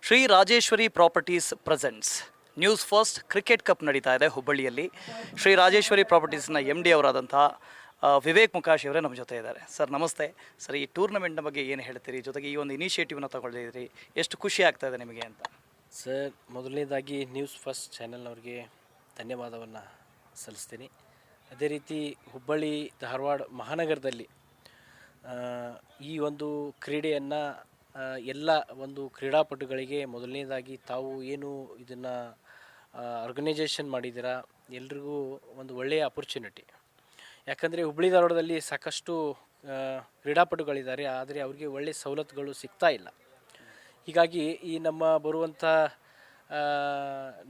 Shri Rajeshwari properties presents news first cricket cup ನಡೀತಾ ಇದೆ ಹುಬ್ಬಳ್ಳಿಯಲ್ಲಿ. ಶ್ರೀ ರಾಜೇಶ್ವರಿ ಪ್ರಾಪರ್ಟೀಸ್ನ MD ಅವರಾದಂಥ ವಿವೇಕ್ ಮುಕಾಶಿ ಅವರೇ ನಮ್ಮ ಜೊತೆ ಇದ್ದಾರೆ. ಸರ್ ನಮಸ್ತೆ. ಸರ್, ಈ ಟೂರ್ನಮೆಂಟ್ನ ಬಗ್ಗೆ ಏನು ಹೇಳ್ತೀರಿ? ಜೊತೆಗೆ ಈ ಒಂದು ಇನಿಷಿಯೇಟಿವ್ನ ತಗೊಳ್ಳಿದ್ರಿ, ಎಷ್ಟು ಖುಷಿ ಆಗ್ತಾ ಇದೆ ನಿಮಗೆ ಅಂತ? ಸರ್, ಮೊದಲನೇದಾಗಿ ನ್ಯೂಸ್ ಫಸ್ಟ್ ಚಾನೆಲ್ನವ್ರಿಗೆ ಧನ್ಯವಾದವನ್ನು ಸಲ್ಲಿಸ್ತೀನಿ. ಅದೇ ರೀತಿ ಹುಬ್ಬಳ್ಳಿ ಧಾರವಾಡ ಮಹಾನಗರದಲ್ಲಿ ಈ ಒಂದು ಕ್ರೀಡೆಯನ್ನು ಎಲ್ಲ ಒಂದು ಕ್ರೀಡಾಪಟುಗಳಿಗೆ ಮೊದಲನೇದಾಗಿ ತಾವು ಏನು ಇದನ್ನು ಆರ್ಗನೈಜೇಷನ್ ಮಾಡಿದ್ದೀರಾ, ಎಲ್ರಿಗೂ ಒಂದು ಒಳ್ಳೆಯ ಅಪರ್ಚುನಿಟಿ. ಯಾಕಂದರೆ ಹುಬ್ಬಳ್ಳಿ ಧಾರವಾಡದಲ್ಲಿ ಸಾಕಷ್ಟು ಕ್ರೀಡಾಪಟುಗಳಿದ್ದಾರೆ, ಆದರೆ ಅವರಿಗೆ ಒಳ್ಳೆಯ ಸವಲತ್ತುಗಳು ಸಿಗ್ತಾ ಇಲ್ಲ. ಹೀಗಾಗಿ ಈ ನಮ್ಮ ಬರುವಂಥ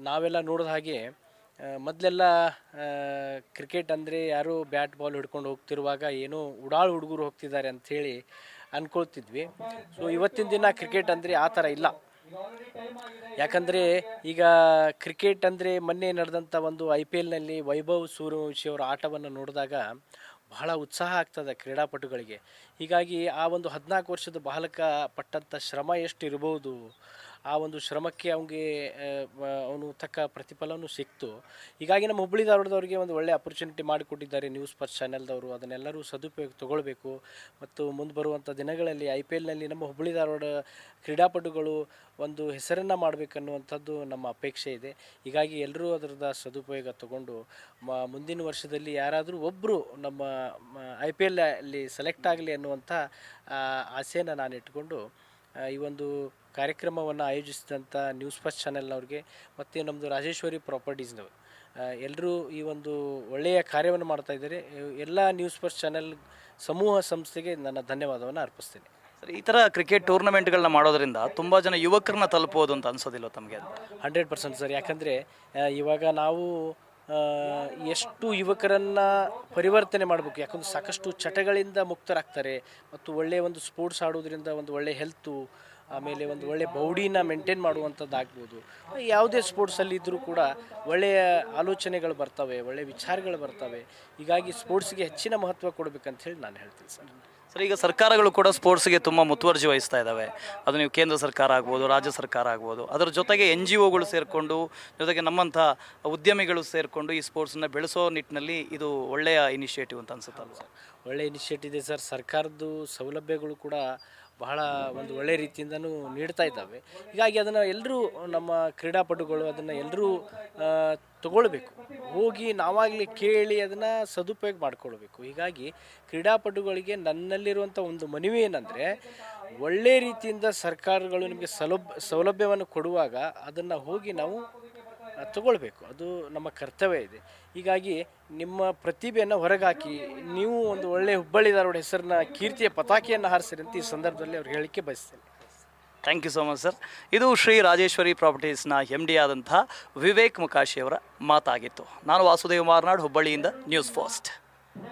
ನಾವೆಲ್ಲ ನೋಡಿದ ಹಾಗೆ ಮೊದಲೆಲ್ಲ ಕ್ರಿಕೆಟ್ ಅಂದರೆ ಯಾರು ಬ್ಯಾಟ್ ಬಾಲ್ ಹಿಡ್ಕೊಂಡು ಹೋಗ್ತಿರುವಾಗ ಏನೋ ಉಡಾಳು ಹುಡುಗರು ಹೋಗ್ತಿದ್ದಾರೆ ಅಂಥೇಳಿ ಅಂದ್ಕೊಳ್ತಿದ್ವಿ. ಸೊ ಇವತ್ತಿನ ದಿನ ಕ್ರಿಕೆಟ್ ಅಂದರೆ ಆ ಥರ ಇಲ್ಲ. ಯಾಕಂದರೆ ಈಗ ಕ್ರಿಕೆಟ್ ಅಂದರೆ ಮೊನ್ನೆ ನಡೆದಂಥ ಒಂದು IPLನಲ್ಲಿ ವೈಭವ್ ಸೂರ್ಯವಂಶಿ ಅವರ ಆಟವನ್ನು ನೋಡಿದಾಗ ಬಹಳ ಉತ್ಸಾಹ ಆಗ್ತದೆ ಕ್ರೀಡಾಪಟುಗಳಿಗೆ. ಹೀಗಾಗಿ ಆ ಒಂದು 14 ವರ್ಷದ ಬಾಲಕ ಪಟ್ಟಂಥ ಶ್ರಮ ಎಷ್ಟು ಇರ್ಬೋದು, ಆ ಒಂದು ಶ್ರಮಕ್ಕೆ ಅವನು ತಕ್ಕ ಪ್ರತಿಫಲನೂ ಸಿಕ್ತು. ಹೀಗಾಗಿ ನಮ್ಮ ಹುಬ್ಬಳ್ಳಿ ಧಾರವಾಡದವ್ರಿಗೆ ಒಂದು ಒಳ್ಳೆಯ ಅಪರ್ಚುನಿಟಿ ಮಾಡಿಕೊಟ್ಟಿದ್ದಾರೆ ನ್ಯೂಸ್ ಫಸ್ಟ್ ಚಾನೆಲ್ದವರು. ಅದನ್ನೆಲ್ಲರೂ ಸದುಪಯೋಗ ತೊಗೊಳ್ಬೇಕು. ಮತ್ತು ಮುಂದೆ ಬರುವಂಥ ದಿನಗಳಲ್ಲಿ IPLನಲ್ಲಿ ನಮ್ಮ ಹುಬ್ಬಳ್ಳಿ ಧಾರವಾಡ ಕ್ರೀಡಾಪಟುಗಳು ಒಂದು ಹೆಸರನ್ನು ಮಾಡಬೇಕನ್ನುವಂಥದ್ದು ನಮ್ಮ ಅಪೇಕ್ಷೆ ಇದೆ. ಹೀಗಾಗಿ ಎಲ್ಲರೂ ಅದರದ ಸದುಪಯೋಗ ತಗೊಂಡು ಮುಂದಿನ ವರ್ಷದಲ್ಲಿ ಯಾರಾದರೂ ಒಬ್ಬರು ನಮ್ಮ IPL ಅಲ್ಲಿ ಸೆಲೆಕ್ಟ್ ಆಗಲಿ ಅನ್ನುವಂಥ ಆಸೆಯನ್ನು ನಾನು ಇಟ್ಕೊಂಡು ಈ ಒಂದು ಕಾರ್ಯಕ್ರಮವನ್ನು ಆಯೋಜಿಸಿದಂಥ ನ್ಯೂಸ್ ಫಸ್ಟ್ ಚಾನೆಲ್ನವ್ರಿಗೆ ಮತ್ತು ನಮ್ಮದು ರಾಜೇಶ್ವರಿ ಪ್ರಾಪರ್ಟೀಸ್ನವರು ಎಲ್ಲರೂ ಈ ಒಂದು ಒಳ್ಳೆಯ ಕಾರ್ಯವನ್ನು ಮಾಡ್ತಾಯಿದ್ದಾರೆ. ಎಲ್ಲ ನ್ಯೂಸ್ ಫಸ್ಟ್ ಚಾನೆಲ್ ಸಮೂಹ ಸಂಸ್ಥೆಗೆ ನನ್ನ ಧನ್ಯವಾದವನ್ನು ಅರ್ಪಿಸ್ತೇನೆ. ಸರ್, ಈ ಥರ ಕ್ರಿಕೆಟ್ ಟೂರ್ನಮೆಂಟ್ಗಳನ್ನ ಮಾಡೋದ್ರಿಂದ ತುಂಬ ಜನ ಯುವಕರನ್ನ ತಲುಪೋದು ಅಂತ ಅನ್ಸೋದಿಲ್ಲ ತಮಗೆ? 100% ಸರ್. ಯಾಕಂದರೆ ಇವಾಗ ನಾವು ಎಷ್ಟು ಯುವಕರನ್ನು ಪರಿವರ್ತನೆ ಮಾಡಬೇಕು. ಯಾಕಂದರೆ ಸಾಕಷ್ಟು ಚಟಗಳಿಂದ ಮುಕ್ತರಾಗ್ತಾರೆ ಮತ್ತು ಒಳ್ಳೆಯ ಒಂದು ಸ್ಪೋರ್ಟ್ಸ್ ಆಡೋದ್ರಿಂದ ಒಂದು ಒಳ್ಳೆಯ ಹೆಲ್ತು, ಆಮೇಲೆ ಒಂದು ಒಳ್ಳೆಯ ಬೌಡಿನ ಮೇಂಟೈನ್ ಮಾಡುವಂಥದ್ದು ಆಗ್ಬೋದು. ಯಾವುದೇ ಸ್ಪೋರ್ಟ್ಸಲ್ಲಿ ಇದ್ದರೂ ಕೂಡ ಒಳ್ಳೆಯ ಆಲೋಚನೆಗಳು ಬರ್ತವೆ, ಒಳ್ಳೆಯ ವಿಚಾರಗಳು ಬರ್ತವೆ. ಹೀಗಾಗಿ ಸ್ಪೋರ್ಟ್ಸ್ಗೆ ಹೆಚ್ಚಿನ ಮಹತ್ವ ಕೊಡಬೇಕಂತ ಹೇಳಿ ನಾನು ಹೇಳ್ತೀನಿ ಸರ್. ಸರ್, ಈಗ ಸರ್ಕಾರಗಳು ಕೂಡ ಸ್ಪೋರ್ಟ್ಸ್ಗೆ ತುಂಬ ಮುತುವರ್ಜಿ ವಹಿಸ್ತಾ ಇದ್ದಾವೆ. ಅದು ನೀವು ಕೇಂದ್ರ ಸರ್ಕಾರ ಆಗ್ಬೋದು, ರಾಜ್ಯ ಸರ್ಕಾರ ಆಗ್ಬೋದು. ಅದರ ಜೊತೆಗೆ NGOಗಳು ಸೇರಿಕೊಂಡು, ಜೊತೆಗೆ ನಮ್ಮಂಥ ಉದ್ಯಮಿಗಳು ಸೇರಿಕೊಂಡು ಈ ಸ್ಪೋರ್ಟ್ಸನ್ನ ಬೆಳೆಸೋ ನಿಟ್ಟಿನಲ್ಲಿ ಇದು ಒಳ್ಳೆಯ ಇನಿಷಿಯೇಟಿವ್ ಅಂತ ಅನ್ಸುತ್ತಲ್ಲ ಸರ್? ಒಳ್ಳೆಯ ಇನಿಷಿಯೇಟಿವ್ ಇದೆ ಸರ್. ಸರ್ಕಾರದ್ದು ಸೌಲಭ್ಯಗಳು ಕೂಡ ಬಹಳ ಒಂದು ಒಳ್ಳೆಯ ರೀತಿಯಿಂದನೂ ನೀಡ್ತಾ ಇದ್ದಾವೆ. ಹೀಗಾಗಿ ಅದನ್ನು ಎಲ್ಲರೂ ನಮ್ಮ ಕ್ರೀಡಾಪಟುಗಳು ಅದನ್ನು ಎಲ್ಲರೂ ತಗೊಳ್ಬೇಕು. ಹೋಗಿ ನಾವಾಗಲಿ ಕೇಳಿ ಅದನ್ನು ಸದುಪಯೋಗ ಮಾಡಿಕೊಳ್ಬೇಕು. ಹೀಗಾಗಿ ಕ್ರೀಡಾಪಟುಗಳಿಗೆ ನನ್ನಲ್ಲಿರುವಂಥ ಒಂದು ಮನವಿ ಏನಂದರೆ, ಒಳ್ಳೆಯ ರೀತಿಯಿಂದ ಸರ್ಕಾರಗಳು ನಿಮಗೆ ಸೌಲಭ್ಯವನ್ನು ಕೊಡುವಾಗ ಅದನ್ನು ಹೋಗಿ ನಾವು ತಗೊಳ್ಬೇಕು. ಅದು ನಮ್ಮ ಕರ್ತವ್ಯ ಇದೆ. ಹೀಗಾಗಿ ನಿಮ್ಮ ಪ್ರತಿಭೆಯನ್ನು ಹೊರಗಾಕಿ ನೀವು ಒಂದು ಒಳ್ಳೆಯ ಹುಬ್ಬಳ್ಳಿ ಧಾರವಾಡ ಹೆಸರನ್ನ ಕೀರ್ತಿಯ ಪತಾಕೆಯನ್ನು ಹಾರಿಸಿರಿ ಅಂತ ಈ ಸಂದರ್ಭದಲ್ಲಿ ಅವ್ರು ಹೇಳಿಕೆ ಬಯಸ್ತೇನೆ. Thank you so much sir. ಇದು ಶ್ರೀ ರಾಜೇಶ್ವರಿ ಪ್ರಾಪರ್ಟೀಸ್ನ MD ಆದಂಥ ವಿವೇಕ್ ಮುಕಾಶಿ ಅವರ ಮಾತಾಗಿತ್ತು. ನಾನು ವಾಸುದೇವ್ ಮಾರ್ನಾಡ್, ಹುಬ್ಬಳ್ಳಿಯಿಂದ ನ್ಯೂಸ್ ಫಸ್ಟ್.